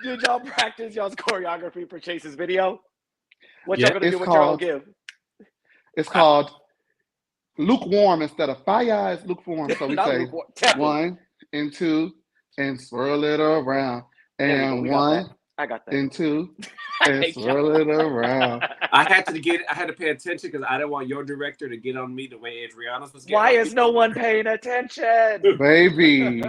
Did y'all practice y'all's choreography for Chase's video? What y'all gonna do? What y'all gonna give? It's called lukewarm instead of fire. It's lukewarm. So we say 1 and 2 and swirl it around. And 1 I got that. And 2 and swirl it around. I had to pay attention because I didn't want your director to get on me the way Adriana's was getting. Why is no one paying attention? Baby.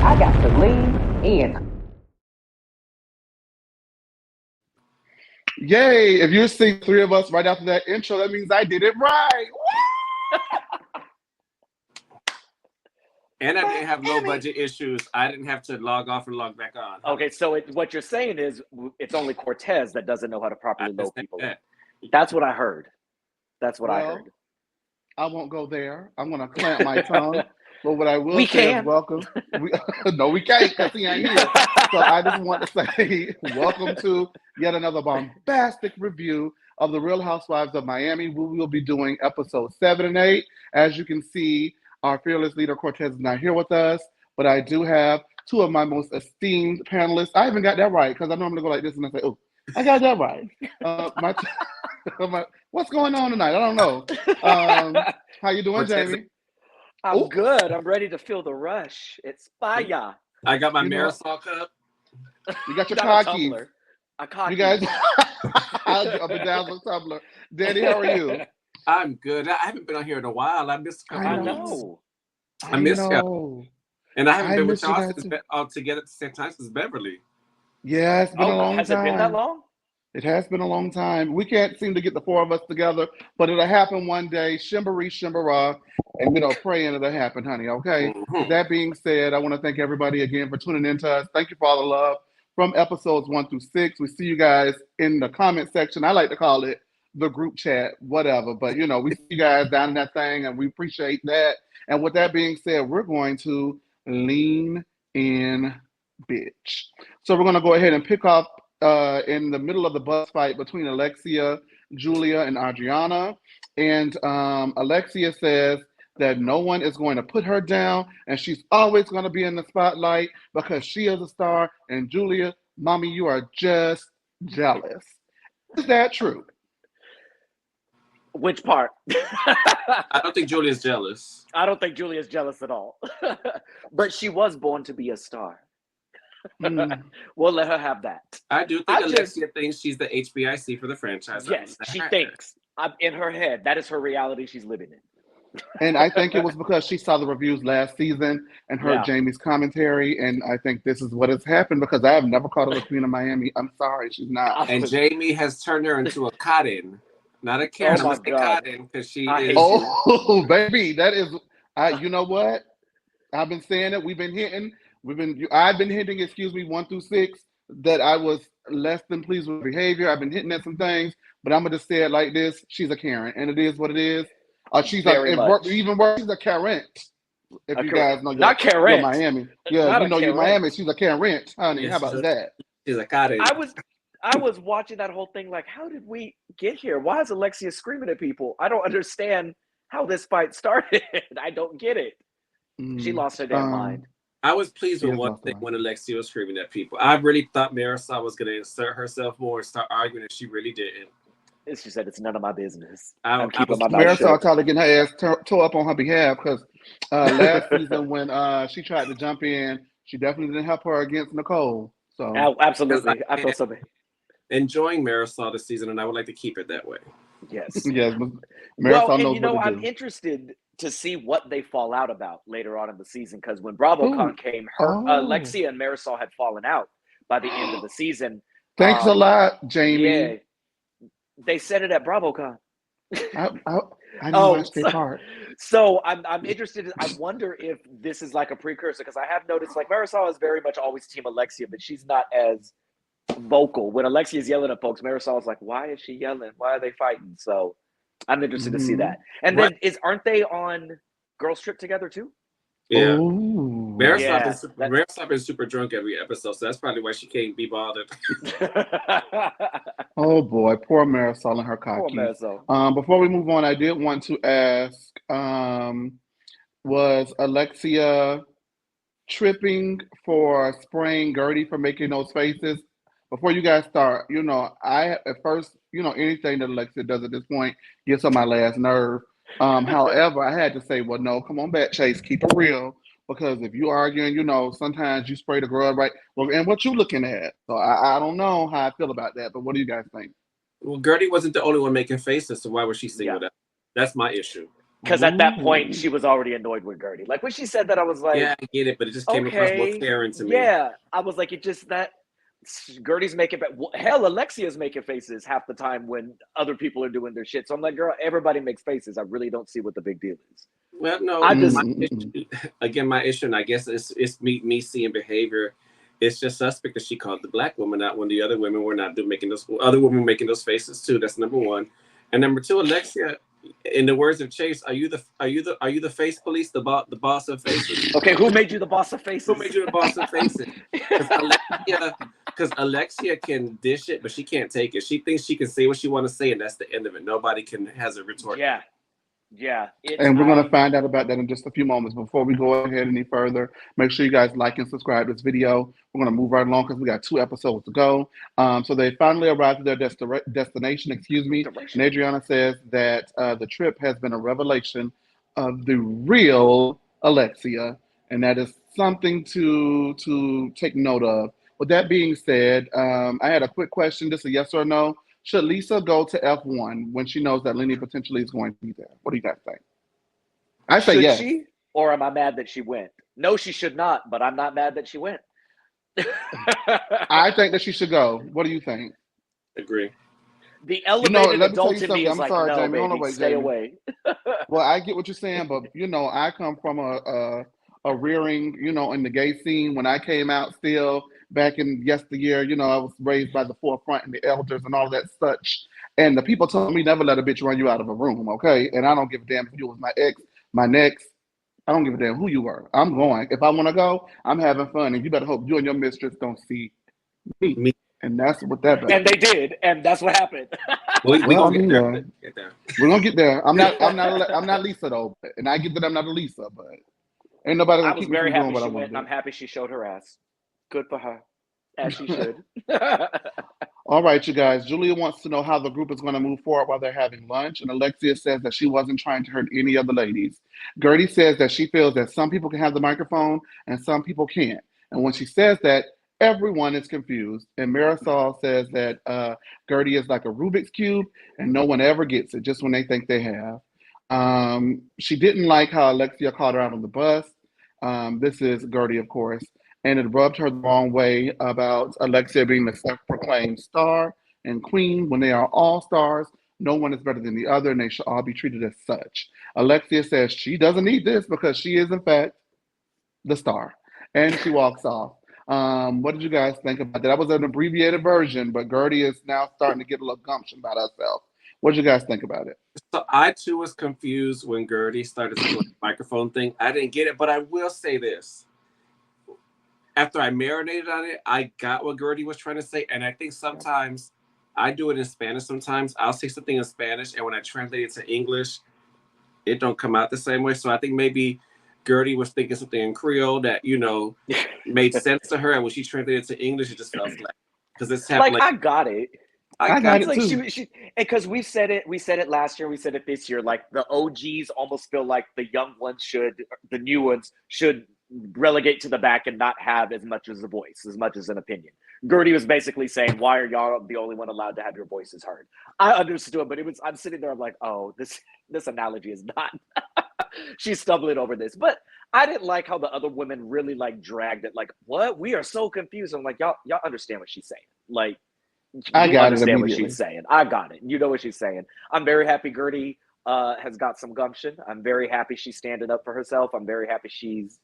I got to lean in. Yay! If you see 3 of us right after that intro, that means I did it right. And I didn't have low budget issues. I didn't have to log off and log back on. Okay, so what you're saying is it's only Cortez that doesn't know how to properly load people. That. That's what I heard. That's what I heard. I won't go there. I'm going to clamp my tongue. But what I will say is welcome. No, we can't because he ain't here. So I just want to say welcome to yet another bombastic review of The Real Housewives of Miami. We will be doing episodes 7 and 8. As you can see, our fearless leader Cortez is not here with us, but I do have 2 of my most esteemed panelists. I even got that right because I normally go like this and I say, oh, I got that right. What's going on tonight? I don't know. How you doing, Jamie? I'm good. I'm ready to feel the rush. It's fire. I got my Marisol cup. You got your car keys. You guys, a bedazzled tumbler. Daddy, how are you? I'm good. I haven't been on here in a while. I missed a couple I of know. I missed you. And I haven't been with y'all all together at the same time since Beverly. Yeah, it's been a long time. Has it been that long? It has been a long time. We can't seem to get the 4 of us together, but it'll happen one day. Shimmery, shimbera, and praying it'll happen, honey. Okay. Mm-hmm. That being said, I want to thank everybody again for tuning in to us. Thank you for all the love from episodes 1 through 6. We see you guys in the comment section. I like to call it the group chat, whatever. But we see you guys down in that thing, and we appreciate that. And with that being said, we're going to lean in, bitch. So we're going to go ahead and pick up in the middle of the bus fight between Alexia, Julia, and Adriana. And Alexia says that no one is going to put her down, and she's always going to be in the spotlight because she is a star. And Julia, mommy, you are just jealous. Is that true? Which part? I don't think Julia's jealous. I don't think Julia's jealous at all. But she was born to be a star. We'll let her have that. I do think Alexia thinks she's the HBIC for the franchise. Yes, she thinks. In her head, that is her reality she's living in. And I think it was because she saw the reviews last season and heard Jamie's commentary, and I think this is what has happened because I have never called her the Queen of Miami. I'm sorry, she's not. And Jamie has turned her into a Cotton, not a Karen. I'm a Cotton because she is. Oh, baby, that is. You know what? I've been saying it. We've been hitting. I've been hinting, 1 through 6, that I was less than pleased with behavior. I've been hitting at some things, but I'm gonna just say it like this: she's a Karen, and it is what it is. She's even worse. She's a Karen. If you guys know, not Karen, Miami. Yeah, you're Miami. She's a Karen, honey. How about that? She's a Karen. I was watching that whole thing like, how did we get here? Why is Alexia screaming at people? I don't understand how this fight started. I don't get it. She lost her damn mind. I was pleased with one thing when Alexia was screaming at people. I really thought Marisol was going to insert herself more and start arguing, and she really didn't. She said, it's none of my business. I'm keeping my mouth shut. Marisol tried to get her ass tore up on her behalf because last season when she tried to jump in, she definitely didn't help her against Nicole. So absolutely. I feel something. Enjoying Marisol this season, and I would like to keep it that way. Yes. Yes. Marisol knows what to do. I'm interested to see what they fall out about later on in the season, because when BravoCon came, Alexia and Marisol had fallen out by the end of the season. Thanks a lot, Jamie. Yeah, they said it at BravoCon. I know watched their part. So I'm interested. I wonder if this is like a precursor, because I have noticed like Marisol is very much always Team Alexia, but she's not as vocal. When Alexia is yelling at folks, Marisol is like, why is she yelling? Why are they fighting? So I'm interested to see that. And then aren't they on girls trip together too? Yeah. Ooh. Marisol been super drunk every episode, so that's probably why she can't be bothered. Oh boy, poor Marisol and her Poor cockies. Marisol. Before we move on, I did want to ask, was Alexia tripping for spraying Gertie for making those faces? Before you guys start, I at first, anything that Alexia does at this point gets on my last nerve. However, I had to say, well, no, come on back, Chase, keep it real. Because if you arguing, sometimes you spray the girl right. Well, and what you looking at? So I don't know how I feel about that, but what do you guys think? Well, Gertie wasn't the only one making faces, so why was she single? Yeah. That's my issue. Because at that point, she was already annoyed with Gertie. Like when she said that, I was like, yeah, I get it, but it just came across more caring to me. Yeah, I was like, Gertie's making, hell, Alexia's making faces half the time when other people are doing their shit. So I'm like, girl, everybody makes faces. I really don't see what the big deal is. Well, no, my issue, and I guess it's me seeing behavior. It's just suspect that she called the black woman out when the other women were not making those. Other women making those faces too. That's number one. And number two, Alexia, in the words of Chase, are you the face police, the boss of faces? Okay, who made you the boss of faces? Who made you the boss of faces? Because Alexia can dish it, but she can't take it. She thinks she can say what she want to say, and that's the end of it. Nobody has a retort. Yeah. And we're going to find out about that in just a few moments. Before we go ahead any further, make sure you guys like and subscribe to this video. We're going to move right along because we got 2 episodes to go. So they finally arrived at their destination, and Adriana says that the trip has been a revelation of the real Alexia, and that is something to take note of. With that being said, I had a quick question, just a yes or no. Should Lisa go to F1 when she knows that Lenny potentially is going to be there? What do you guys think? I say yes. Should she? Or am I mad that she went? No, she should not, but I'm not mad that she went. I think that she should go. What do you think? Agree. The elevated adult in me is I'm like, sorry, no, Jamie. baby, stay away. Well, I get what you're saying, but, I come from a rearing, in the gay scene. When I came out still, back in yesteryear, I was raised by the forefront and the elders and all that such. And the people told me never let a bitch run you out of a room, okay? And I don't give a damn if you was my ex, my next. I don't give a damn who you were. I'm going. If I want to go, I'm having fun. And you better hope you and your mistress don't see me. And that's what that meant. And they did, and that's what happened. We're gonna get there. We're gonna get there. I'm not Lisa though, and I get that I'm not a Lisa, but ain't nobody gonna keep me from doing what I want to do. I'm happy she showed her ass. Good for her, as she should. All right, you guys. Julia wants to know how the group is going to move forward while they're having lunch, and Alexia says that she wasn't trying to hurt any of the ladies. Gertie says that she feels that some people can have the microphone and some people can't. And when she says that, everyone is confused. And Marisol says that Gertie is like a Rubik's Cube, and no one ever gets it, just when they think they have. She didn't like how Alexia called her out on the bus. This is Gertie, of course. And it rubbed her the wrong way about Alexia being the self-proclaimed star and queen when they are all stars. No one is better than the other, and they should all be treated as such. Alexia says she doesn't need this because she is, in fact, the star. And she walks off. What did you guys think about that? That was an abbreviated version, but Gertie is now starting to get a little gumption about herself. What did you guys think about it? So I, too, was confused when Gertie started doing the microphone thing. I didn't get it, but I will say this. After I marinated on it, I got what Gertie was trying to say. And I think sometimes I do it in Spanish. Sometimes I'll say something in Spanish, and when I translate it to English, it don't come out the same way. So I think maybe Gertie was thinking something in Creole that, made sense to her. And when she translated it to English, it just felt flat. Because it's happened. I got it. I got it too. Because we said it last year, we said it this year. Like the OGs almost feel like the young ones the new ones should relegate to the back and not have as much as a voice, as much as an opinion. Gertie was basically saying, why are y'all the only one allowed to have your voices heard? I understood, but I'm sitting there, I'm like, oh, this analogy is not, she's stumbling over this. But I didn't like how the other women really dragged it. Like, what? We are so confused. I'm like, y'all understand what she's saying. Like, I got understand what she's saying. I got it. You know what she's saying. I'm very happy Gertie has got some gumption. I'm very happy she's standing up for herself. I'm very happy she's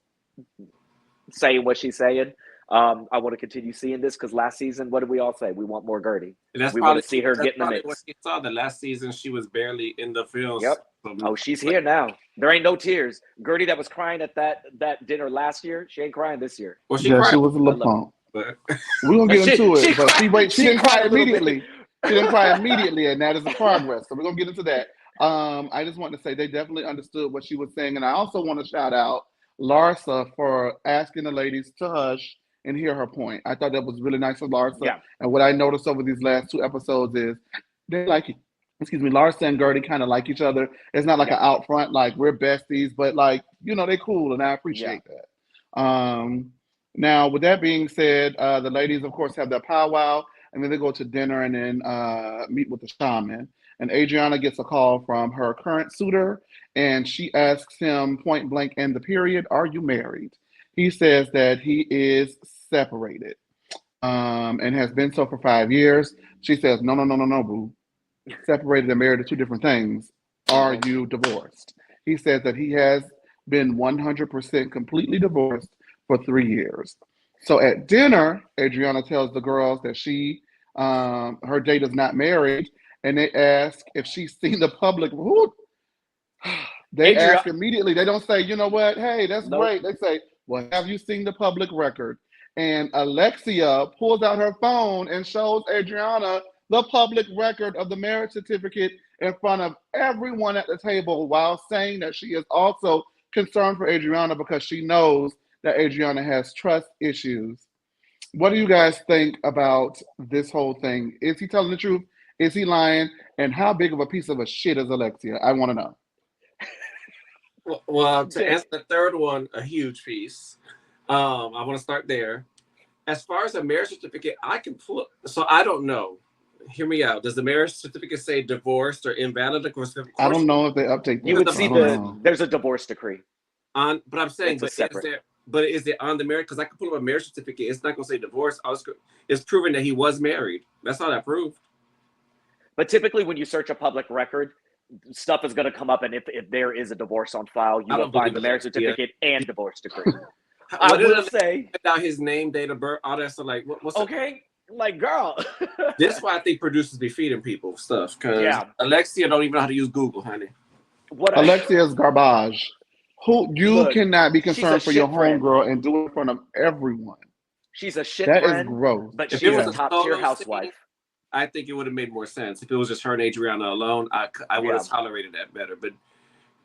saying what she's saying. I want to continue seeing this because last season, what did we all say? We want more Gertie. We want to see her get in the mix. What you saw the last season, she was barely in the field. Yep. Oh, she's here now. There ain't no tears. Gertie that was crying at that dinner last year, she ain't crying this year. Well, she Yeah, cried, she was a little punk. but We're gonna get into it, but she didn't cry cried a little bit. immediately. She didn't cry immediately, and that is a progress. So we're gonna get into that. I just want to say they definitely understood what she was saying, and I also want to shout out Larsa for asking the ladies to hush and hear her point. I thought that was really nice of Larsa. Yeah. And what I noticed over these last 2 episodes is they like, Larsa and Gertie kind of like each other. It's not like an out front, like we're besties, but like, they cool, and I appreciate that. Now, with that being said, the ladies, of course, have their powwow, and then they go to dinner and then meet with the shaman. And Adriana gets a call from her current suitor, and she asks him point blank in the period, "Are you married?" He says that he is separated and has been so for 5 years. She says, no, boo. Separated and married are 2 different things. Are you divorced? He says that he has been 100% completely divorced for 3 years. So at dinner, Adriana tells the girls that her date is not married, and they ask if she's seen the public. They ask immediately. They don't say, you know what? Hey, that's great. They say, well, have you seen the public record? And Alexia pulls out her phone and shows Adriana the public record of the marriage certificate in front of everyone at the table, while saying that she is also concerned for Adriana because she knows that Adriana has trust issues. What do you guys think about this whole thing? Is he telling the truth? Is he lying? And how big of a piece of a shit is Alexia? I want to know. Well, to answer the third one, a huge piece. I want to start there. As far as a marriage certificate, I can pull. So I don't know. Hear me out. Does the marriage certificate say divorced or invalid? Of course, I don't know if they update that. You would see there's a divorce decree. But I'm saying, but is it on the marriage? Because I can pull up a marriage certificate. It's not going to say divorce. It's proving that he was married. That's all that proved. But typically, when you search a public record, stuff is going to come up, and if there is a divorce on file, you will find the marriage certificate and divorce decree. I will say about his name, date of birth, all that stuff. Like, what's okay? Like, girl. This is why I think producers be feeding people stuff. Because Alexia don't even know how to use Google, honey. Alexia is garbage. You cannot be concerned for your homegirl and do it in front of everyone. She's a shit friend. That is gross. But she's a top-tier housewife. I think it would have made more sense if it was just her and Adriana alone. I would have tolerated that better. But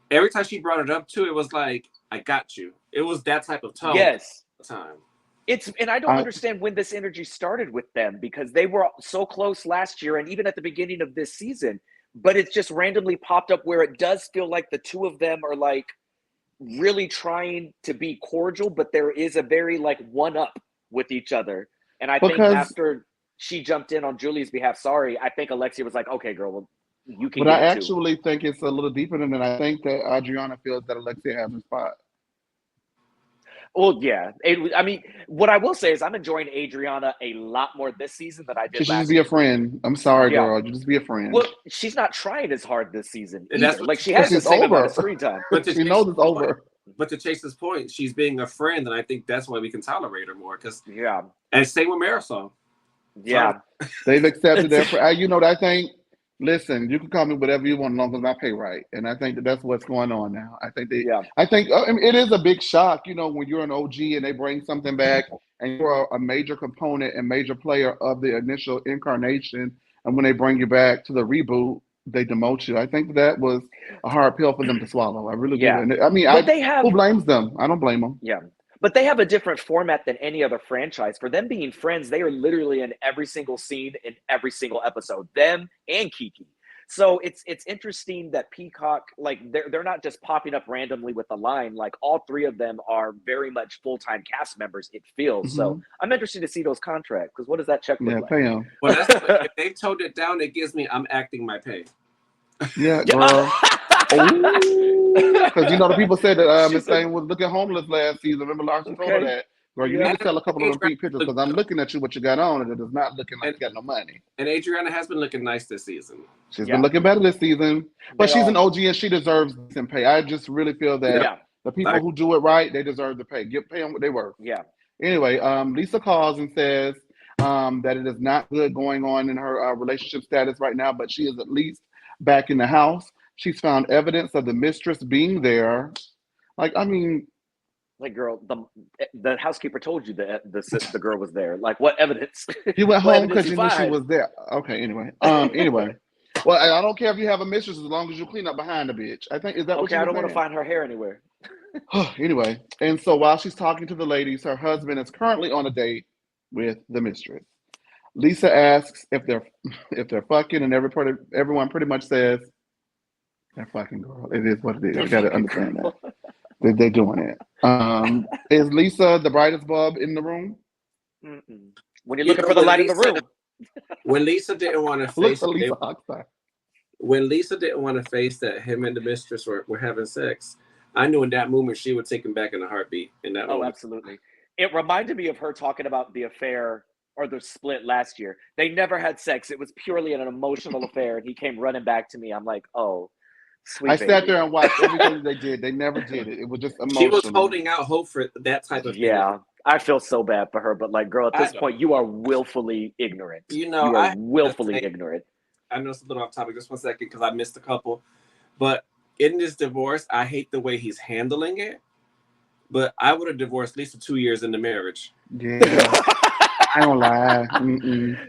every time she brought it up too, it was like, I got you. It was that type of tone. Yes. At the time. And I don't understand when this energy started with them, because they were so close last year and even at the beginning of this season. But it's just randomly popped up where it does feel like the 2 of them are like really trying to be cordial, but there is a very like one-up with each other. And I think after she jumped in on Julie's behalf, I think Alexia was like, okay, girl, well, you can. But I actually think it's a little deeper than that. I think that Adriana feels that Alexia has a spot. Well, yeah. I mean, what I will say is I'm enjoying Adriana a lot more this season than I did last season. Just be a friend. I'm sorry, girl. You just be a friend. Well, she's not trying as hard this season. Like, she has the same amount of screen time. But she knows it's over. But to Chase's point, she's being a friend, and I think that's why we can tolerate her more. And same with Marisol. Yeah. They've accepted their friend. I think, listen, you can call me whatever you want as long as I pay right. And I think that's what's going on now. I think it is a big shock, when you're an OG and they bring something back and you're a major component and major player of the initial incarnation. And when they bring you back to the reboot, they demote you. I think that was a hard pill for them to swallow. I really do. And I mean, who blames them? I don't blame them. Yeah. But they have a different format than any other franchise. For them being friends, they are literally in every single scene in every single episode. Them and Kiki. So it's interesting that Peacock, like, they're not just popping up randomly with a line. Like, all 3 of them are very much full-time cast members, it feels. Mm-hmm. So I'm interested to see those contracts, because what does that check look like? Pay them. Well, if they toned it down, it gives me I'm acting my pay. Yeah, girl. Because the people said that Miss Thing was looking homeless last season. Remember, Larson told her that. Girl, you need to tell a couple of them pictures, because I'm looking at you what you got on, and it is not looking like you got no money. And Adriana has been looking nice this season. She's been looking better this season, but she's an OG and she deserves some pay. I just really feel that the people who do it right, they deserve to pay. Pay them what they worth. Yeah. Anyway, Lisa calls and says that it is not good going on in her relationship status right now, but she is at least back in the house. She's found evidence of the mistress being there. Like, I mean, Like, girl, the housekeeper told you that the girl was there. Like, what evidence? you went What home evidence because you knew she find? was there. Okay, anyway. Anyway. Well, I don't care if you have a mistress as long as you clean up behind the bitch. I think, is that what Okay, you I were don't want to saying? find her hair anywhere. Anyway, and so while she's talking to the ladies, her husband is currently on a date with the mistress. Lisa asks if they're fucking, and everyone pretty much says they're fucking, girl. It is what it is. They're You got to fucking understand that girl. they're doing it. Is Lisa the brightest bulb in the room? Mm-mm. When you're You looking know, for the when light in the Lisa, room. when Lisa didn't want to Look face at it, Lisa Oxide. when Lisa didn't want to face that him and the mistress were having sex, I knew in that moment she would take him back in a heartbeat. In that Oh, moment, absolutely. It reminded me of her talking about the affair or the split last year. They never had sex. It was purely an emotional affair, and he came running back to me. I'm like, oh, I sweet sat baby. there and watched everything they did. They never did it. It was just she was emotional. holding out hope for that type of thing. Yeah, I feel so bad for her, but like, girl, at I this don't. point, you are willfully ignorant. You know, You I are have to willfully say, ignorant. I know it's a little off topic. Just 1 second, because I missed a couple. But in this divorce, I hate the way he's handling it. But I would have divorced Lisa 2 years into marriage. Yeah, I don't lie.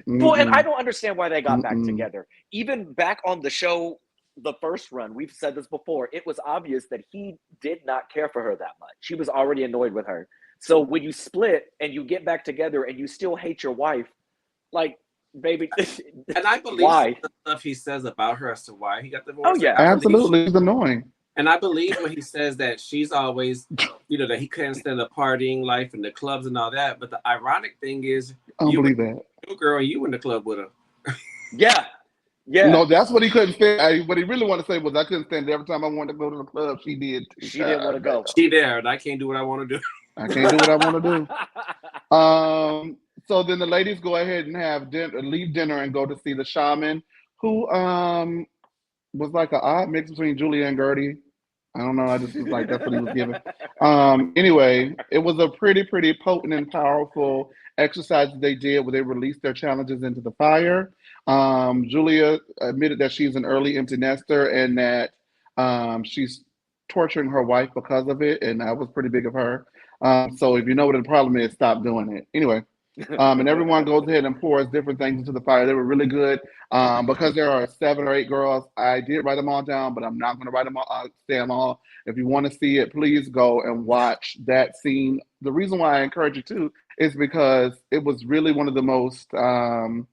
Well, and I don't understand why they got back Mm-mm. together. Even back on the show, the first run, we've said this before, it was obvious that he did not care for her that much. He was already annoyed with her. So when you split and you get back together and you still hate your wife, like, baby, And I believe some why? of the stuff he says about her as to why he got Oh, divorced. yeah. Like, I believe Absolutely, it's annoying. and I believe when he says that she's always, that he couldn't stand the partying life and the clubs and all that. But the ironic thing is, I don't you believe were that. a girl and you in the club with her. Yeah. Yeah. No, that's what he couldn't stand. What he really wanted to say was, I couldn't stand it. Every time I wanted to go to the club, she did. She didn't want to go. She there, and I can't do what I want to do. I can't do what I want to do. So then the ladies go ahead and have dinner, leave dinner, and go to see the shaman, who was like an odd mix between Julia and Gertie. I don't know. I just was like, that's what he was giving. Anyway, it was a pretty potent and powerful exercise that they did where they released their challenges into the fire. Julia admitted that she's an early empty nester and that she's torturing her wife because of it, and that was pretty big of her. So if you know what the problem is, stop doing it. Anyway, and everyone goes ahead and pours different things into the fire. They were really good. Because there are 7 or 8 girls, I did write them all down, but I'm not going to write them all, say them all. If you want to see it, please go and watch that scene. The reason why I encourage you to is because it was really one of the most honest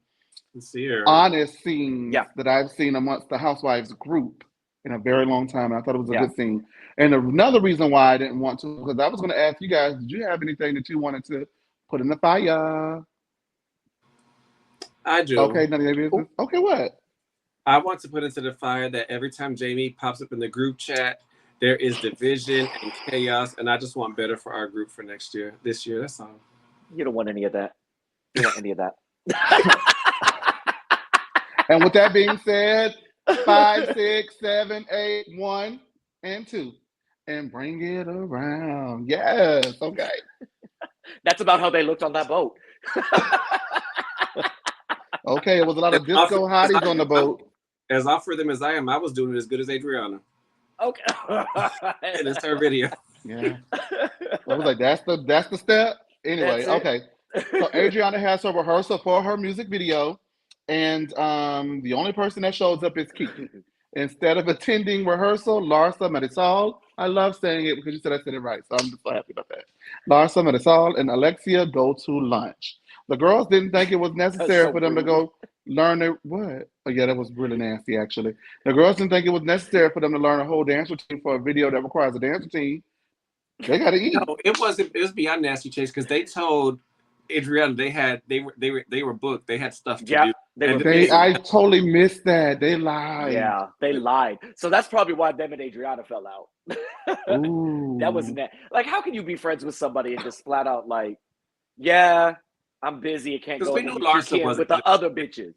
scenes that I've seen amongst the Housewives group in a very long time. And I thought it was a good scene. And another reason why I didn't want to, because I was going to ask you guys, did you have anything that you wanted to put in the fire? I do. Okay, none of your business. Okay, what? I want to put into the fire that every time Jamie pops up in the group chat, there is division and chaos, and I just want better for our group for this year. That's all. You don't want any of that. You don't want any of that. And with that being said, 5, 6, 7, 8, 1, and 2, and bring it around. Yes, okay. That's about how they looked on that boat. Okay, it was a lot of disco hotties on the boat. As off for them as I am, I was doing it as good as Adriana. Okay. And it's her video. Yeah. I was like, that's the step. Anyway, okay. So Adriana has her rehearsal for her music video, and the only person that shows up is Kiki. Instead of attending rehearsal, Larsa Marisol, I love saying it because you said I said it right, so I'm just so happy about that. Larsa Marisol and Alexia go to lunch. The girls didn't think it was necessary for them to go learn what? Oh yeah, that was really nasty actually. The girls didn't think it was necessary for them to learn a whole dance routine for a video that requires a dance routine. They gotta eat. No, it wasn't. It was beyond nasty, Chase, because they told Adriana they were booked. They had stuff to do. I totally missed that. They lied. Yeah, they lied. So that's probably why them and Adriana fell out. That was like, how can you be friends with somebody and just flat out like, yeah, I'm busy. I can't go. We knew Larsa wasn't with the other bitches.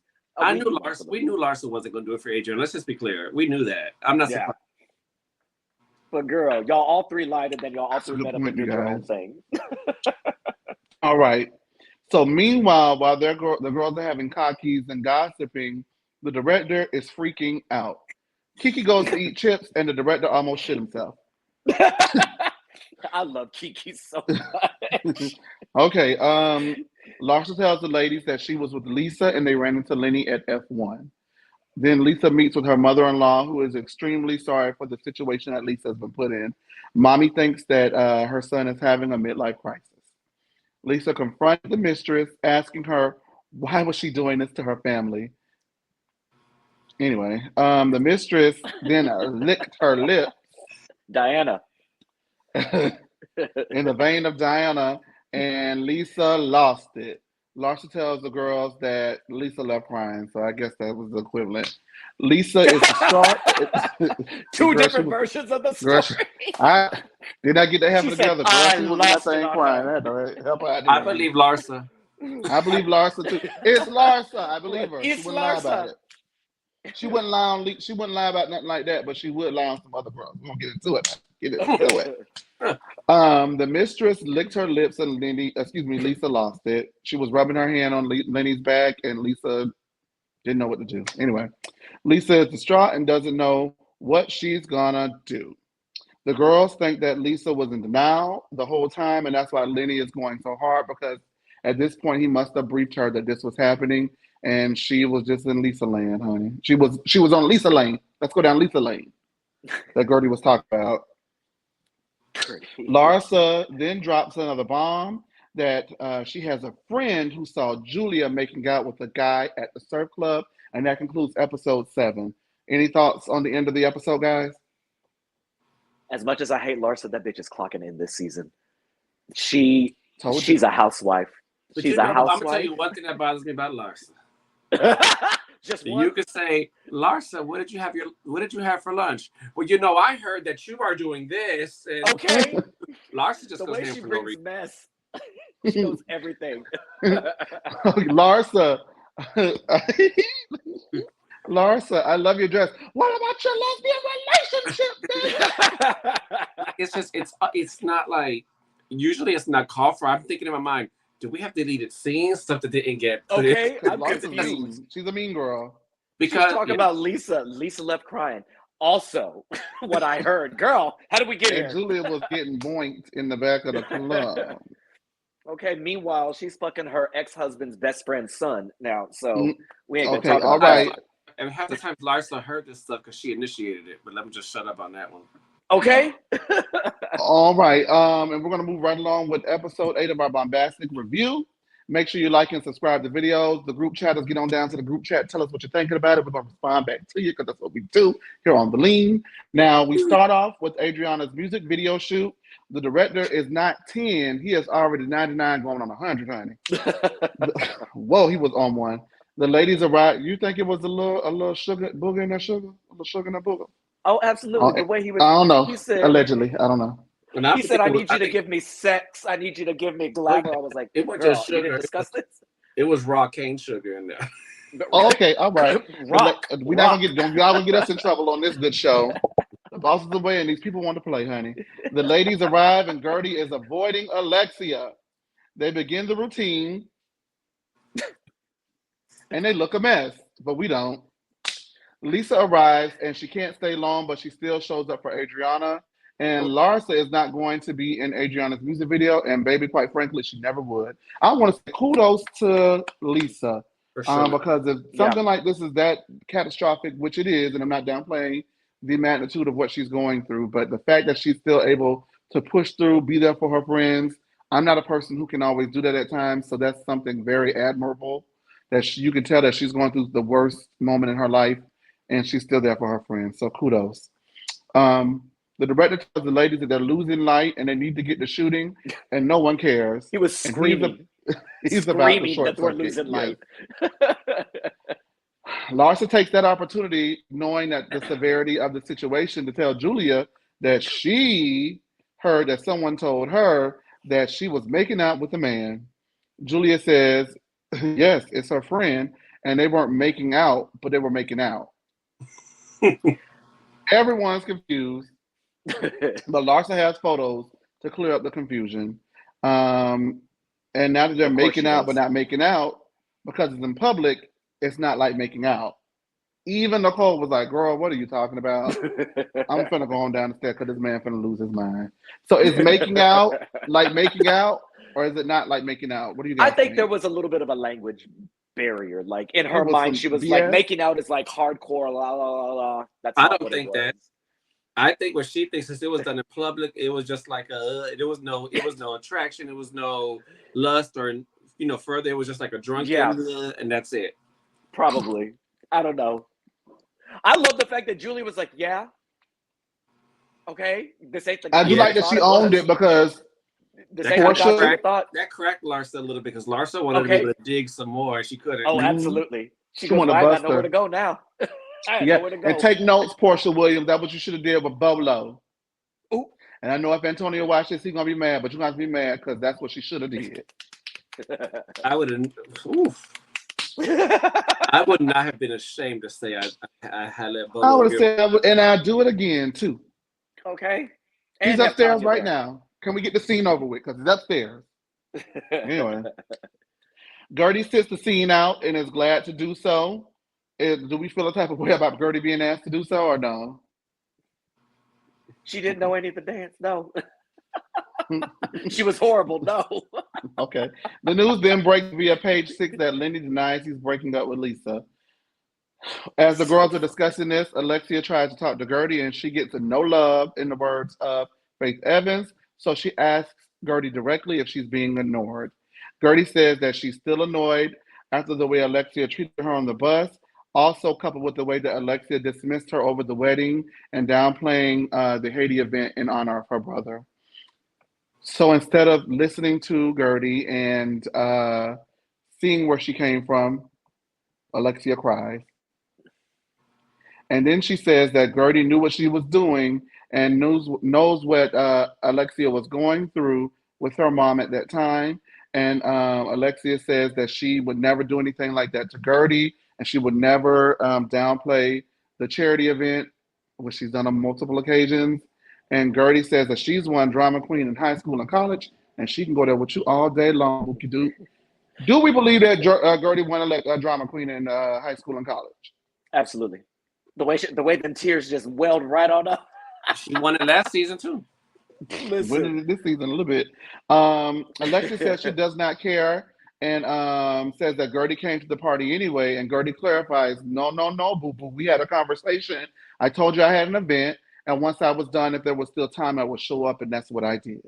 We knew Larsa wasn't going to do it for Adriana. Let's just be clear. We knew that. I'm not surprised. But girl, y'all all 3 lied, and then y'all all 3 met up and did your own thing. All right. So meanwhile, while the girls are having cockies and gossiping, the director is freaking out. Kiki goes to eat chips, and the director almost shit himself. I love Kiki so much. Okay. Larsa tells the ladies that she was with Lisa, and they ran into Lenny at F1. Then Lisa meets with her mother-in-law, who is extremely sorry for the situation that Lisa has been put in. Mommy thinks that her son is having a midlife crisis. Lisa confronts the mistress, asking her why was she doing this to her family. Anyway, the mistress then licked her lips Diana. in the vein of Diana, and Lisa lost it. Larsa tells the girls that Lisa left crying, so I guess that was the equivalent. Lisa is distraught. Two different versions of the Girl, story. I did not get to have She it said, together. Girl, "I she was in that lost it thing on crying. her." I had to help her out. I believe Larsa. I believe Larsa too. It's Larsa. I believe her. It's She wouldn't lie about Larsa. it. She wouldn't lie on. She wouldn't lie about nothing like that, but she would lie on some other girls. We're gonna get into it. Get into it. The mistress licked her lips, and Lisa lost it. She was rubbing her hand on Lenny's back, and Lisa didn't know what to do. Anyway, Lisa is distraught and doesn't know what she's gonna do. The girls think that Lisa was in denial the whole time, and that's why Lenny is going so hard, because at this point he must have briefed her that this was happening, and she was just in Lisa land, honey. She was on Lisa lane. Let's go down Lisa lane that Gertie was talking about. Larsa then drops another bomb that she has a friend who saw Julia making out with a guy at the surf club, and that concludes episode 7. Any thoughts on the end of the episode, guys? As much as I hate Larsa, that bitch is clocking in this season. She's a housewife. But She's a housewife. I'm gonna tell you one thing that bothers me about Larsa. Just one? You could say, Larsa, what did you have for lunch? Well, I heard that you are doing this. And okay. Larsa just the goes way ham she for no brings reason. mess. She knows everything. Larsa. Larsa, I love your dress. What about your lesbian relationship? It's just it's not like, usually it's not called for. I'm thinking in my mind, do we have deleted scenes, stuff that didn't get put in? Okay, I'm Larsa's confused. mean. She's a mean girl. Because she's talking about Lisa. Lisa left crying. Also, what I heard, girl, how did we get here? Julia was getting boinked in the back of the club. Okay, meanwhile, she's fucking her ex-husband's best friend's son now, so we ain't gonna Okay, talk all about right. that. And half the time Larsa heard this stuff because she initiated it, but let me just shut up on that one. Okay. All right. And we're gonna move right along with episode 8 of our bombastic review. Make sure you like and subscribe to videos. The group chatters, get on down to the group chat. Tell us what you're thinking about it. We're gonna respond back to you because that's what we do here on The Lean. Now we start off with Adriana's music video shoot. The director is not 10. He is already 99 going on 100, honey. Whoa, he was on one. The ladies arrived. You think it was a little sugar booger in that sugar? A little sugar in that booger? Oh, absolutely. The way he was. I don't know. He said, allegedly. I don't know. He said, I need you to give me sex. I need you to give me glamour. I was like, it was girl, just you sugar. didn't discuss this? It was raw cane sugar in there. Oh, okay, all right. Rock. We're not gonna get us in trouble on this good show. The boss is away, and these people want to play, honey. The ladies arrive, and Gertie is avoiding Alexia. They begin the routine, and they look a mess, but we don't. Lisa arrives, and she can't stay long, but she still shows up for Adriana. And Larsa is not going to be in Adriana's music video, and baby, quite frankly, she never would. I want to say kudos to Lisa, For sure. because if something like this is that catastrophic, which it is, and I'm not downplaying the magnitude of what she's going through, but the fact that she's still able to push through, be there for her friends. I'm not a person who can always do that at times, so that's something very admirable. That you can tell that she's going through the worst moment in her life, and she's still there for her friends. So kudos. The director tells the ladies that they're losing light and they need to get to shooting, and no one cares. He was screaming. He's about the screaming short that we're circuit. losing light. Larsa takes that opportunity, knowing that the severity of the situation, to tell Julia that she heard that someone told her that she was making out with a man. Julia says, yes, it's her friend, and they weren't making out, but they were making out. Everyone's confused, but Larsa has photos to clear up the confusion. And now that they're making out but not making out, because it's in public, it's not like making out. Even Nicole was like, girl, what are you talking about? I'm finna go on down the stairs because this man finna lose his mind. So is making out like making out, or is it not like making out? What do you I guys think think? there was a little bit of a language barrier. Like in It her was mind, some she was like BS. making out is like hardcore, la la la la. That's I not don't what it think was. that. I think what she thinks is it was done in public. It was just like it was no attraction. It was no lust or further. It was just like a Yeah, drunken, and that's it. probably. I don't know. I love the fact that Julie was like, "Yeah, okay, this ain't the I guy do that Yeah, you like that thought she it owned was. it because This that ain't the kind of guy you Portia, thought." cracked Larsa a little bit because Larsa wanted to be Okay. able to dig some more, and she couldn't. Oh, mhm, absolutely. She she goes, want to "Well, I got bust nowhere her. to go now. I had Yeah, nowhere to and go." take notes, Portia Williams. That's what you should have did with Bolo. Ooh. And I know if Antonio watches this, he's gonna be mad, but you guys be mad because that's what she should have did. I would have. I would not have been ashamed to say I had let I Bolo would have give. said, and I'll do it again too. Okay. He's And have upstairs Tanya right there. now. Can we get the scene over with? Because he's upstairs. Anyway, Gertie sits the scene out and is glad to do so. Do we feel a type of way about Gertie being asked to do so or no? She didn't know any of the dance. No. She was horrible. No. Okay. The news then breaks via page 6 that Lenny denies he's breaking up with Lisa. As the So girls are discussing this, Alexia tries to talk to Gertie and she gets no love, in the words of Faith Evans. So she asks Gertie directly if she's being ignored. Gertie says that she's still annoyed after the way Alexia treated her on the bus, also coupled with the way that Alexia dismissed her over the wedding and downplaying the Haiti event in honor of her brother. So instead of listening to Gertie and seeing where she came from, Alexia cries. And then she says that Gertie knew what she was doing and knows what Alexia was going through with her mom at that time. And Alexia says that she would never do anything like that to Gertie, and she would never downplay the charity event, which she's done on multiple occasions. And Gertie says that she's one drama queen in high school and college, and she can go there with you all day long. Do we believe that Gertie won a drama queen in high school and college? absolutely. The way them tears just welled right on up. She won it last season too. Listen. Winning this season a little bit. Alexia says she does not care and says that Gertie came to the party anyway. And Gertie clarifies, no, no, no, boo boo. We had a conversation. I told you I had an event. And once I was done, if there was still time, I would show up. And that's what I did.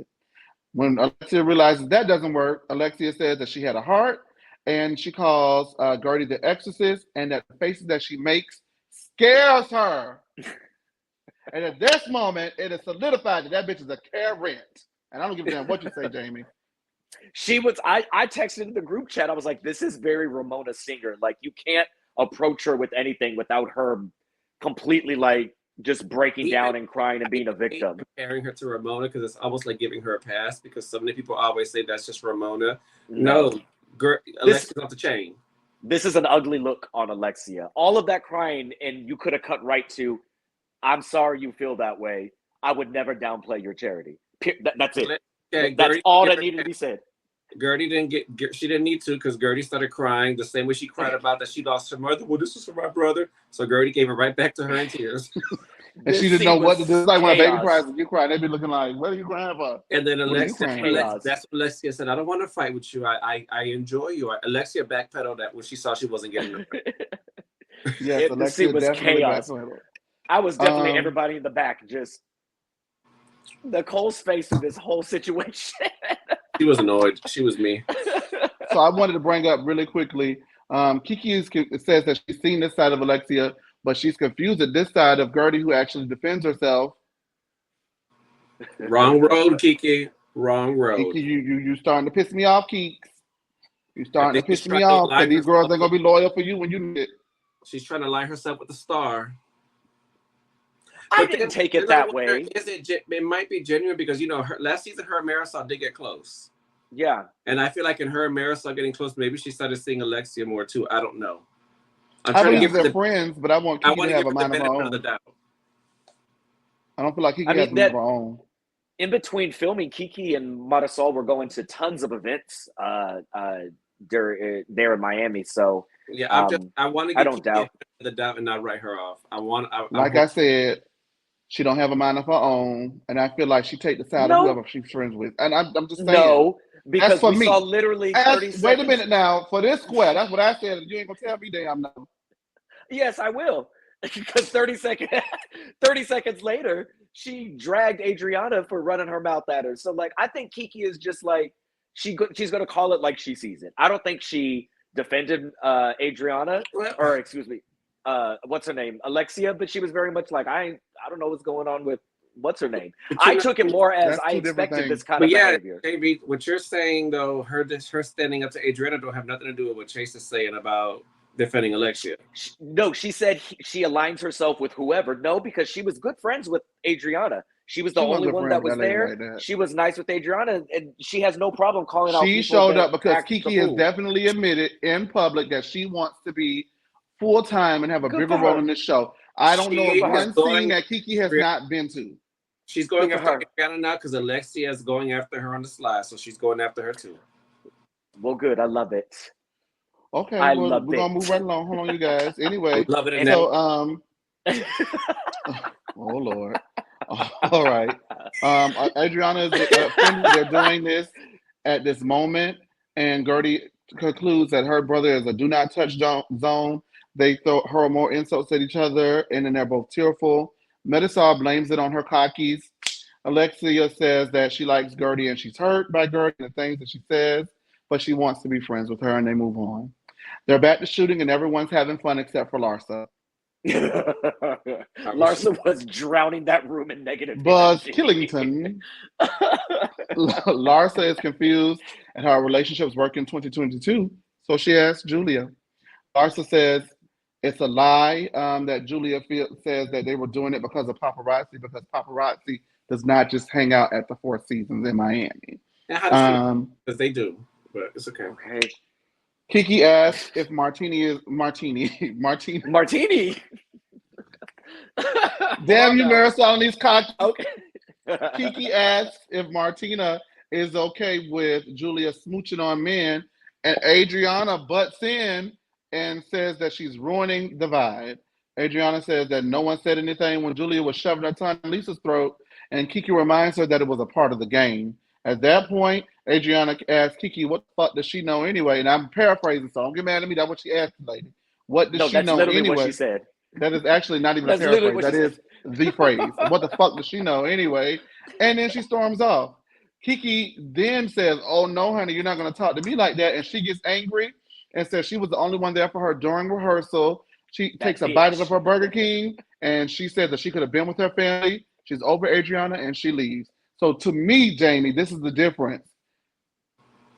When Alexia realizes that doesn't work, Alexia says that she had a heart. And she calls Gertie the exorcist. And that the faces that she makes scares her. And at this moment, it is solidified that bitch is a Karen. And I don't give a damn what you say, Jamie. She was I texted in the group chat. I was like, this is very Ramona Singer. Like you can't approach her with anything without her completely like just breaking down and crying and being a victim. Comparing her to Ramona because it's almost like giving her a pass because so many people always say that's just Ramona. No, Alexia's off the chain. This is an ugly look on Alexia. All of that crying, and you could have cut right to, I'm sorry you feel that way. I would never downplay your charity. That's it. Okay, that's all that needed to be said. Gertie she didn't need to because Gertie started crying the same way she cried about that she lost her mother. Well, this was for my brother. So Gertie gave it right back to her in tears. And she didn't know what to do. It's like when a baby cries and you cry, they'd be looking like, what are you crying for? And then Alexia, chaos. that's what Alexia said. I don't want to fight with you. I enjoy you. Alexia backpedaled that when she saw she wasn't getting it. Yes, Alexia was definitely chaos. backpedaled. I was definitely everybody in the back, just Nicole's face in this whole situation. She was annoyed. She was me. So I wanted to bring up really quickly. Kiki says that she's seen this side of Alexia, but she's confused at this side of Gertie, who actually defends herself. Wrong road, Kiki. Wrong road. Kiki, you starting to piss me off, Keeks. You starting to piss me off because these girls ain't gonna be loyal for you when you need it. She's trying to line herself with the star. I didn't take it that way. It might be genuine because last season her and Marisol did get close. Yeah, and I feel like in her and Marisol getting close, maybe she started seeing Alexia more too. I don't know. I believe they're friends, but I want Kiki to have a mind of her own. I don't feel like Kiki has a mind of her own. In between filming, Kiki and Marisol were going to tons of events, there in Miami. So Yeah, I want to I get don't Kiki doubt. the doubt and not write her off. Like I said, she don't have a mind of her own, and I feel like she take the side of No, whoever she's friends with. And I'm just saying, no, that's because for we saw me. literally 30 Wait a seconds. minute now, for this square, that's what I said. You ain't gonna tell me damn no. Yes, I will. Because 30 seconds later, she dragged Adriana for running her mouth at her. So like I think Kiki is just like she's going to call it like she sees it. I don't think she defended Adriana or excuse me, what's her name? Alexia, but she was very much like I don't know what's going on with what's her name. I took it more as I expected this kind of behavior. JB, what you're saying though, her standing up to Adriana don't have nothing to do with what Chase is saying about defending Alexia. No, she said she aligns herself with whoever. No, because she was good friends with Adriana. She was the only one that was there. Like she was nice with Adriana, and she has no problem calling out. She showed up because Kiki has definitely admitted in public that she wants to be full time and have a bigger role in this show. I don't know of one scene that Kiki has not been to. She's going after Adriana now because Alexia is going after her on the slide, so she's going after her too. Well, good. I love it. Okay, we're gonna move right along. Hold on, you guys. Anyway, love it. So oh Lord. All right. Adriana is they're doing this at this moment, and Gertie concludes that her brother is a do not touch zone. They throw her more insults at each other, and then they're both tearful. Marisol blames it on her cockies. Alexia says that she likes Gertie and she's hurt by Gertie and the things that she says, but she wants to be friends with her, and they move on. They're back to shooting, and everyone's having fun except for Larsa. Larsa was drowning that room in negative Buzz energy. Killington. Larsa is confused and her relationship's working 2022, so she asks Julia. Larsa says it's a lie that Julia says that they were doing it because of paparazzi, because paparazzi does not just hang out at the Four Seasons in Miami. Because they do, but it's okay. Okay. Kiki asks if Martini. Damn you, Marisol, and these cocks. Okay. Kiki asks if Martina is okay with Julia smooching on men, and Adriana butts in and says that she's ruining the vibe. Adriana says that no one said anything when Julia was shoving her tongue in Lisa's throat, and Kiki reminds her that it was a part of the game. At that point, Adriana asks Kiki, what the fuck does she know anyway? And I'm paraphrasing, so don't get mad at me. That's what she asked the lady. What does she know anyway? What she said. That is actually not even a paraphrase. That is the phrase. What the fuck does she know anyway? And then she storms off. Kiki then says, oh no, honey, you're not going to talk to me like that. And she gets angry and says she was the only one there for her during rehearsal. She takes a bite of her Burger King, and she says that she could have been with her family. She's over Adriana, and she leaves. So to me, Jamie, this is the difference.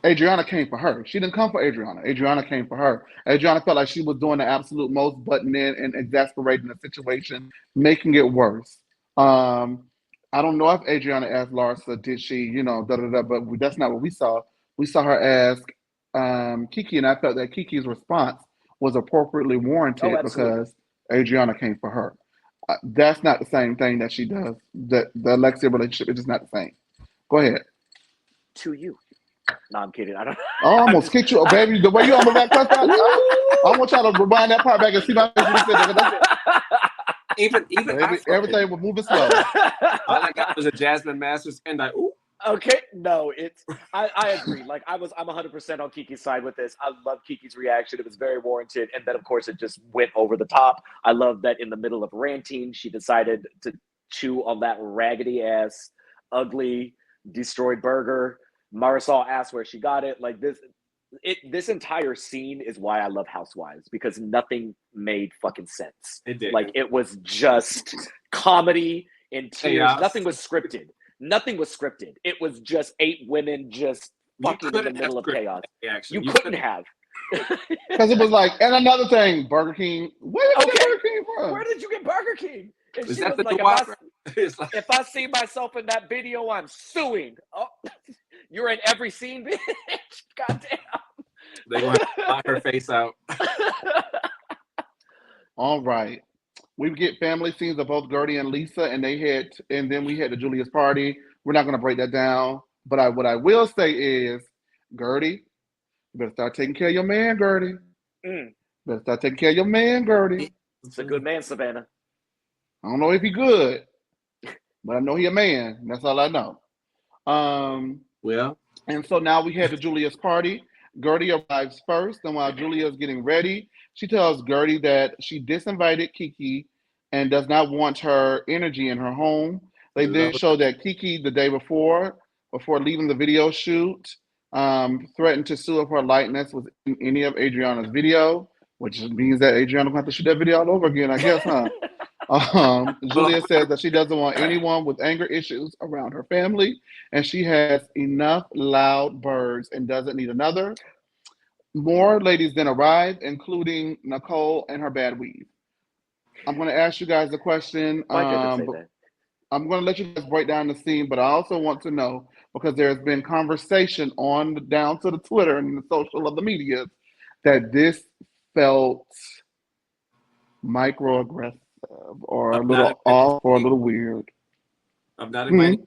Adriana came for her. She didn't come for Adriana. Adriana came for her. Adriana felt like she was doing the absolute most, butting in and exasperating the situation, making it worse. I don't know if Adriana asked Larsa, did she, but that's not what we saw. We saw her ask Kiki, and I felt that Kiki's response was appropriately warranted because Adriana came for her. That's not the same thing that she does. The Alexia relationship is just not the same. Go ahead. To you. No, I'm kidding. I don't. I almost kicked you, baby. The way you almost got cussed out. I want y'all to rewind that part back and see my face. Even baby, everything was moving slow. All I got was a Jasmine Masters and ooh. Okay, no, I agree. Like I'm 100% on Kiki's side with this. I love Kiki's reaction. It was very warranted, and then of course it just went over the top. I love that in the middle of ranting, she decided to chew on that raggedy ass, ugly, destroyed burger. Marisol asked where she got it. Like this entire scene is why I love Housewives, because nothing made fucking sense. It did. Like it was just comedy and tears. Chaos. Nothing was scripted. Nothing was scripted. It was just 8 women just fucking in the middle of chaos. You couldn't have. Because it was like, and another thing, Burger King. Where did you get Burger King from? Where did you get Burger King? And is she that was the like, if I see myself in that video, I'm suing. Oh, you're in every scene, bitch. Goddamn. They're going to knock her face out. All right. We get family scenes of both Gertie and Lisa, and then we head to Julia's party. We're not going to break that down, but what I will say is, Gertie, You better start taking care of your man, Gertie. Mm. Better start taking care of your man, Gertie. It's a good man, Savannah. I don't know if he good, but I know he a man. That's all I know. Well, And so now we head to Julia's party. Gertie arrives first, and while Julia is getting ready, she tells Gertie that she disinvited Kiki and does not want her energy in her home. They then love show that Kiki, the day before leaving the video shoot, threatened to sue if her likeness was in any of Adriana's video, which means that Adriana will have to shoot that video all over again, I guess, huh? Julia says that she doesn't want anyone with anger issues around her family, and she has enough loud birds and doesn't need another. More ladies then arrive, including Nicole and her bad weave. I'm going to ask you guys a question. Why couldn't it say that? I'm going to let you guys break down the scene, but I also want to know, because there's been conversation on down to the Twitter and the social of the media, that this felt microaggressive or a little off or a little weird. I'm not inviting.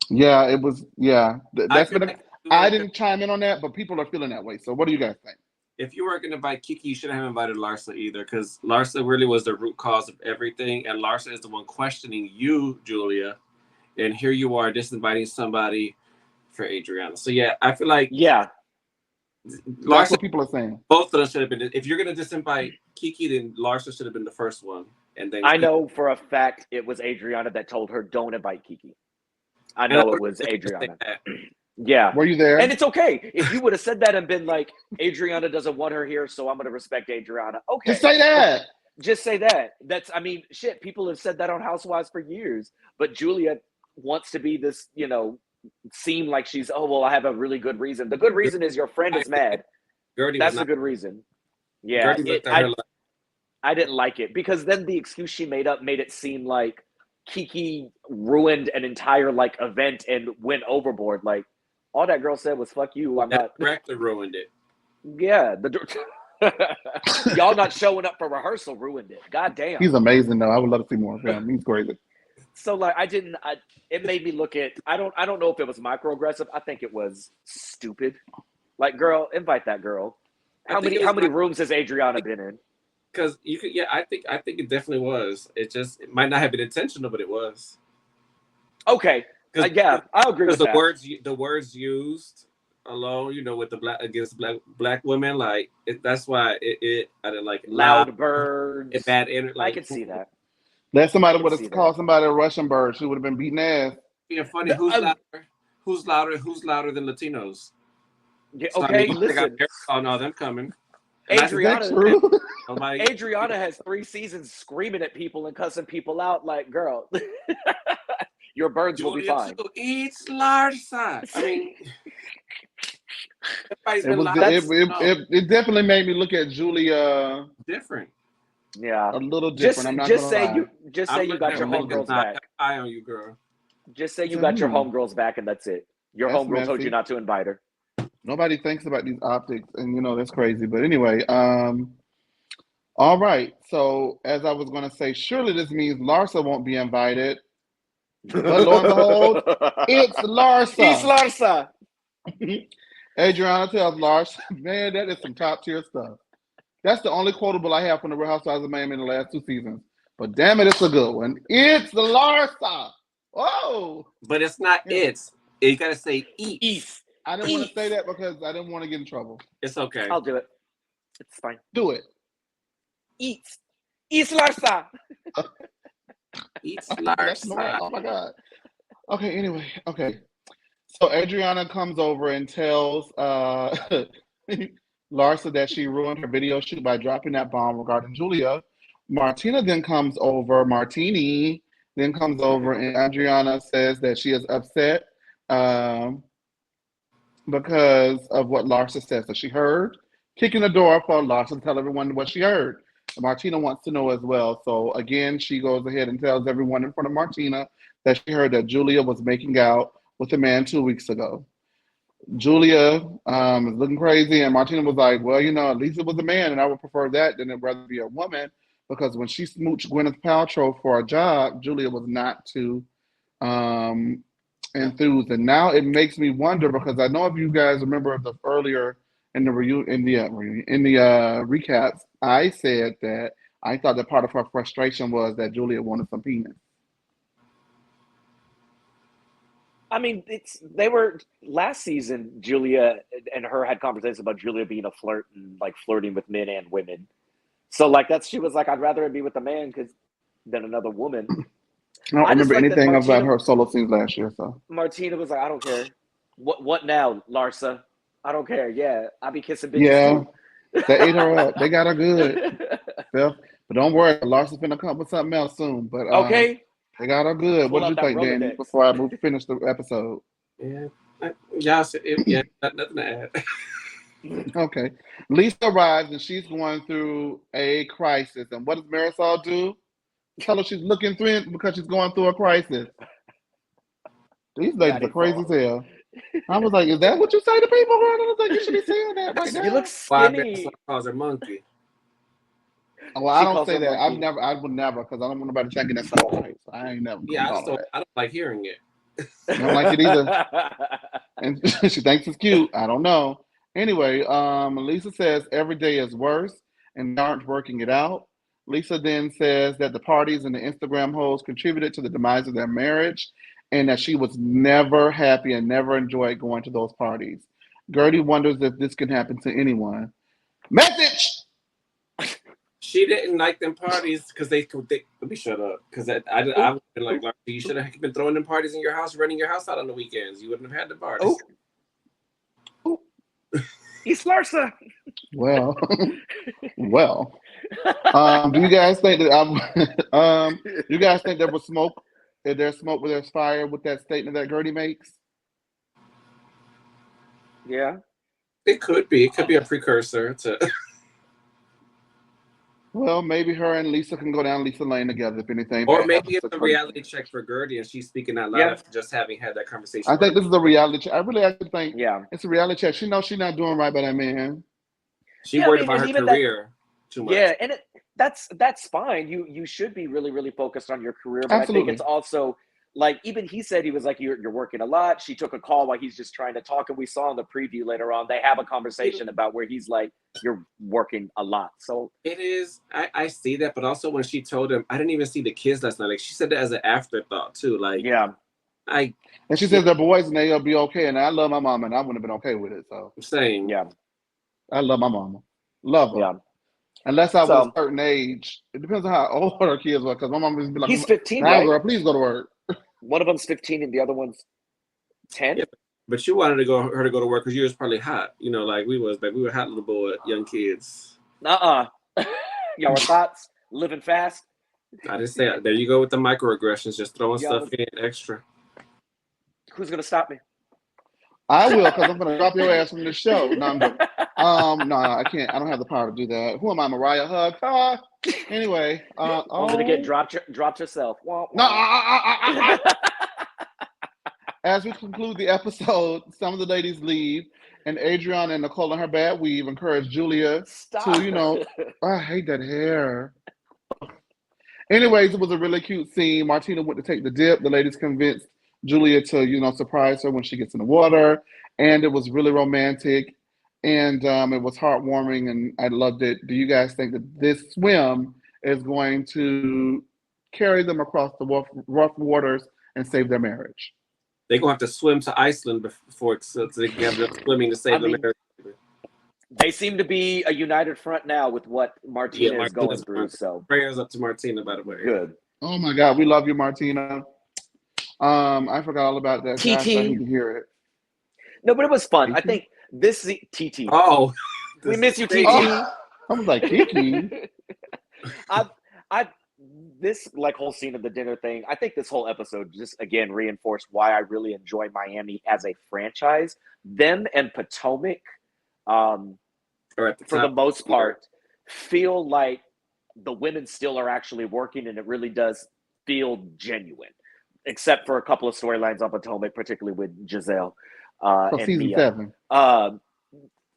Yeah, it was. Yeah, that's been. I Like didn't chime in on that, but people are feeling that way. So, what do you guys think? if you weren't going to invite Kiki, you shouldn't have invited Larsa either, because Larsa really was the root cause of everything, and Larsa is the one questioning you, Julia, and here you are disinviting somebody for Adriana. So yeah, I feel like That's Larsa, what people are saying. both of them should have been. If you're going to disinvite Kiki, then Larsa should have been the first one, and then I know for a fact it was Adriana that told her don't invite Kiki. I know it was Adriana. Yeah. Were you there? And it's okay. If you would have said that and been like, Adriana doesn't want her here, so I'm going to respect Adriana. Okay. Just say that. Just say that. That's, I mean, shit, people have said that on Housewives for years. But Julia wants to be this, you know, seem like she's, oh, well, I have a really good reason. The good reason is your friend is mad. Gertie That's a good reason. Yeah. I didn't like it because then the excuse she made up made it seem like Kiki ruined an entire like event and went overboard. Like, all that girl said was "fuck you." I'm not. Directly ruined it. Yeah, y'all not showing up for rehearsal ruined it. God damn. He's amazing though. I would love to see more of him. He's crazy. So like, it made me look at. I don't know if it was microaggressive. I think it was stupid. Like, girl, invite that girl. How many rooms has Adriana been in? Because you could, yeah, I think it definitely was. It might not have been intentional, but it was. Okay. Yeah, I'll agree with that. The words used alone, you know, with the black women, like that's why I didn't like it. Loud birds, bad energy. Like, I can see that. That somebody would have called somebody a Russian bird. She would have been beaten ass. Yeah, funny. Who's louder than Latinos? Yeah, okay, so, listen. Oh no, them coming. Adriana has 3 seasons screaming at people and cussing people out. Like, girl. Your birds will be fine. Eats Larsa. I mean, it definitely made me look at Julia different. Yeah, a little different. Just say you got your homegirls back. Eye on you, girl. Just say you got your homegirls back, and that's it. Your homegirl told you not to invite her. Nobody thinks about these optics, and you know that's crazy. But anyway, all right. So as I was going to say, surely this means Larsa won't be invited. But lo and behold, it's Larsa. It's Larsa. Adriana tells Larsa, man, that is some top tier stuff. That's the only quotable I have from the Real Housewives of Miami in the last 2 seasons. But damn it, it's a good one. It's the Larsa. Oh. But it's not it's. You got to say eats. I didn't want to say that because I didn't want to get in trouble. It's okay. I'll do it. It's fine. Do it. Eats. Eats Larsa. Eats Larsa. Oh my God. Okay, anyway. Okay. So Adriana comes over and tells Larsa that she ruined her video shoot by dropping that bomb regarding Julia. Martini then comes over, and Adriana says that she is upset because of what Larsa says that she heard, kicking the door for Larsa to tell everyone what she heard. Martina wants to know as well. So again, she goes ahead and tells everyone in front of Martina that she heard that Julia was making out with a man 2 weeks ago. Julia is looking crazy, and Martina was like, well, you know, at least it was a man, and I would prefer that than it rather be a woman, because when she smooched Gwyneth Paltrow for a job, Julia was not too enthused. And now it makes me wonder, because I know if you guys remember the earlier in the recaps, I said that I thought that part of her frustration was that Julia wanted some penis. I mean, they were last season. Julia and her had conversations about Julia being a flirt and like flirting with men and women. So like she was like, I'd rather it be with a man than another woman. I don't remember like anything about her solo scenes last year. So Martina was like, I don't care. What now, Larsa? I don't care. Yeah, I be kissing bitches yeah, too. they ate her up. They got her good. But don't worry, Larson's gonna come with something else soon. But Okay, they got her good. pull What did out you that think, Danny? Rolodex. Before I finish the episode. Yeah, nothing to add. Okay, Lisa arrives and she's going through a crisis. And what does Marisol do? Tell her she's looking through it because she's going through a crisis. These ladies are crazy as hell. I was like, is that what you say to people, girl? I was like, you should be saying that right now. You look Why skinny. calls her monkey? Well, I don't say that. I would never, because I don't want nobody thinking that's not right. So I ain't never. Yeah, I don't like hearing it. I don't like it either. And she thinks it's cute. I don't know. Anyway, Lisa says every day is worse and they aren't working it out. Lisa then says that the parties and the Instagram hoes contributed to the demise of their marriage and that she was never happy and never enjoyed going to those parties. Gertie wonders if this can happen to anyone. Message! She didn't like them parties because they let me shut up because I would been like you should have been throwing them parties in your house, renting your house out on the weekends. You wouldn't have had the parties. East Larsa. Well, do you guys think that you guys think there was smoke? Is there smoke where there's fire with that statement that Gertie makes? Yeah. It could be. It could be a precursor to. Well, maybe her and Lisa can go down Lisa Lane together if anything. Or maybe it's a reality check for Gertie and she's speaking out loud after just having had that conversation. I think this is a reality check. I really actually think it's a reality check. She knows she's not doing right by that man. She worried about her career too much. Yeah, and that's fine. You should be really, really focused on your career. But Absolutely. I think it's also like even he said he was like, you're working a lot. She took a call while he's just trying to talk. And we saw in the preview later on, they have a conversation about where he's like, you're working a lot. So it is. I see that. But also when she told him, I didn't even see the kids last night. Like she said that as an afterthought too. Like, and she says their boys and they'll be okay. And I love my mama and I wouldn't have been okay with it. So I'm saying, I love my mama. Love her. Yeah. Unless I was a certain age. It depends on how old her kids were. Because my mom would be like, he's 15, now, right? girl, please go to work. One of them's 15 and the other one's 10. Yeah, but you wanted her to go to work because you was probably hot, like we was, but we were hot little boy, young kids. Y'all were thoughts, living fast. I just say there you go with the microaggressions, just throwing stuff in extra. Who's gonna stop me? I will, because I'm gonna drop your ass from the show. No, no, I can't. I don't have the power to do that. Who am I, Mariah Hug? Anyway, only to get dropped yourself. No. As we conclude the episode, some of the ladies leave, and Adriana and Nicole in her bad weave encourage Julia to, I hate that hair. Anyways, it was a really cute scene. Martina went to take the dip. The ladies convinced Julia to, surprise her when she gets in the water, and it was really romantic, and it was heartwarming, and I loved it. Do you guys think that this swim is going to carry them across the rough waters and save their marriage? They're going to have to swim to Iceland before so they can have enough swimming to save the marriage. They seem to be a united front now with what Martina is going through. So prayers up to Martina, by the way. Good. Oh my God, we love you, Martina. I forgot all about that. TT. Gosh, I need to hear it. No, but it was fun. TT? I think this TT. Oh, we miss you, TT. Oh, I was like Kiki. This whole scene of the dinner thing, I think this whole episode just again reinforced why I really enjoy Miami as a franchise. Them and Potomac, for the most part, feel like the women still are actually working, and it really does feel genuine, except for a couple of storylines on Potomac, particularly with Giselle and season Mia. 7.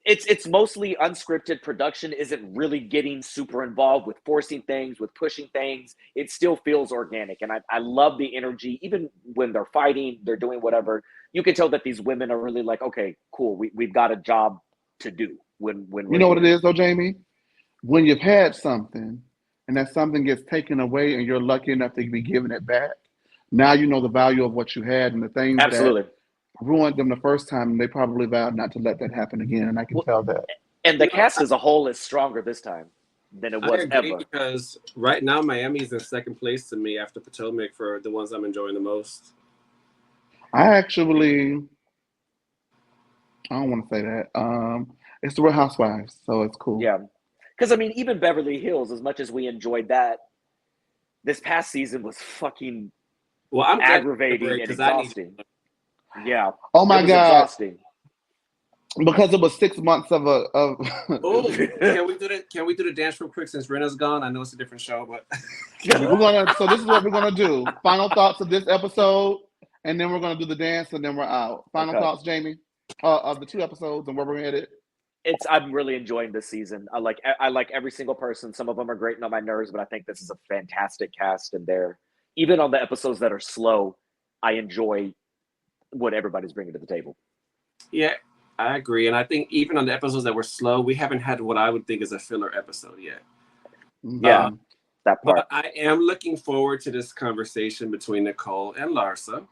It's mostly unscripted. Production isn't really getting super involved with forcing things, with pushing things. It still feels organic. And I love the energy. Even when they're fighting, they're doing whatever. You can tell that these women are really like, okay, cool. We've got a job to do. when You know what it is though, Jamie? When you've had something and that something gets taken away and you're lucky enough to be given it back, now you know the value of what you had and the things that Absolutely. ruined them the first time, and they probably vowed not to let that happen again. And I can Well, tell that. and the cast as a whole is stronger this time than it I was agree ever. because right now Miami's in second place to me after Potomac for the ones I'm enjoying the most. I don't want to say that. It's the Real Housewives, so it's cool. Yeah. Because, I mean, even Beverly Hills, as much as we enjoyed that, this past season was fucking Well, I'm aggravating and because I need. exhausting. Yeah. Oh my It was God. exhausting. Because it was 6 months of Oh, can we do the dance real quick since Rena's gone? I know it's a different show, but So this is what we're gonna do. Final thoughts of this episode, and then we're gonna do the dance, and then we're out. Final Okay. thoughts, Jamie, of the 2 episodes and where we're headed. I'm really enjoying this season. I like every single person. Some of them are grating on my nerves, but I think this is a fantastic cast, and even on the episodes that are slow, I enjoy what everybody's bringing to the table. yeah, I agree. And I think even on the episodes that were slow, we haven't had what I would think is a filler episode yet. Yeah, that part. But I am looking forward to this conversation between Nicole and Larsa.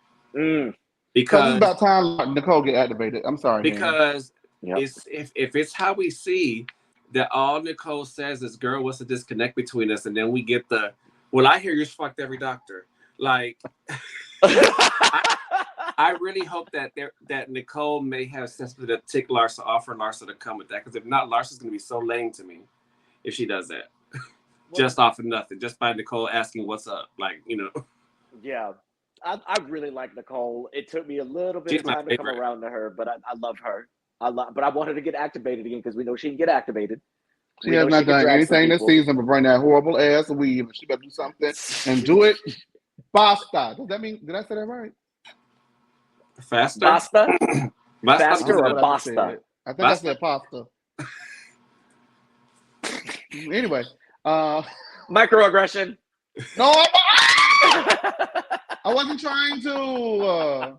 Because it's about time Nicole get activated. I'm sorry. Because Yep. if it's how we see that all Nicole says is, girl, what's the disconnect between us? And then we get well, I hear you fucked every doctor. Like, I really hope that Nicole may have sense to tick Larsa off for Larsa to come with that. Because if not, Larsa's going to be so lame to me if she does that. Just off of nothing. Just by Nicole asking what's up. Like, Yeah. I really like Nicole. It took me a little bit of time to come around to her, but I love her. But I want her to get activated again because we know she can get activated. She has not done anything this season but bring that horrible ass weave. She better do something and do it. Basta. Does that mean? Did I say that right? Faster? Basta? Basta Faster or basta? I think I said pasta. Anyway. Microaggression. No, I wasn't trying to.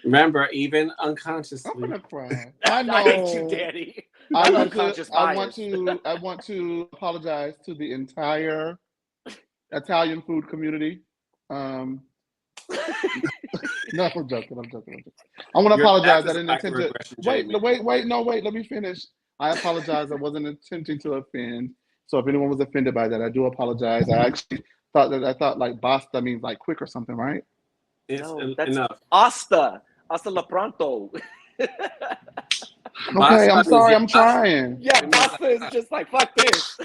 Remember, even unconsciously. I'm gonna cry. I know. I hate you, Daddy. I want to apologize to the entire Italian food community. No, I'm joking. I want to apologize. I didn't intend to. Wait. Let me finish. I apologize. I wasn't intending to offend. So if anyone was offended by that, I do apologize. I actually thought like basta means like quick or something, right? It's enough. Hasta la pronto. Okay, I'm sorry. I'm trying. Yeah, basta is just like fuck this.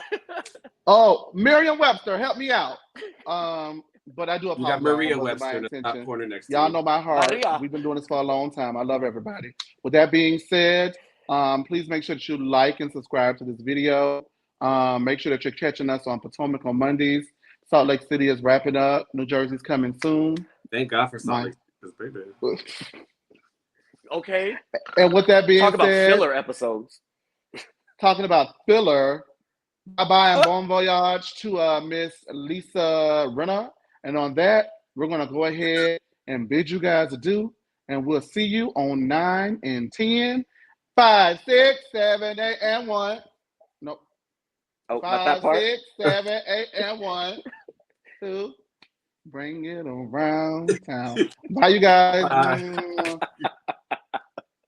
Oh, Merriam-Webster, help me out. But I do apologize. You got Maria Webster in the top corner next to Y'all know my heart. Maria. We've been doing this for a long time. I love everybody. With that being said, please make sure that you like and subscribe to this video. Make sure that you're catching us on Potomac on Mondays. Salt Lake City is wrapping up. New Jersey's coming soon. Thank God for Salt Lake City. Okay. And with that being said, talk about filler episodes. Talking about filler, bye-bye and bon voyage to Miss Lisa Renner. And on that, we're going to go ahead and bid you guys adieu. And we'll see you on 9 and 10, 5, 6, 7, 8, and 1. Nope. Oh, 5, 6, 7, 8, and 1. 2. Bring it around town. Bye, you guys. Bye.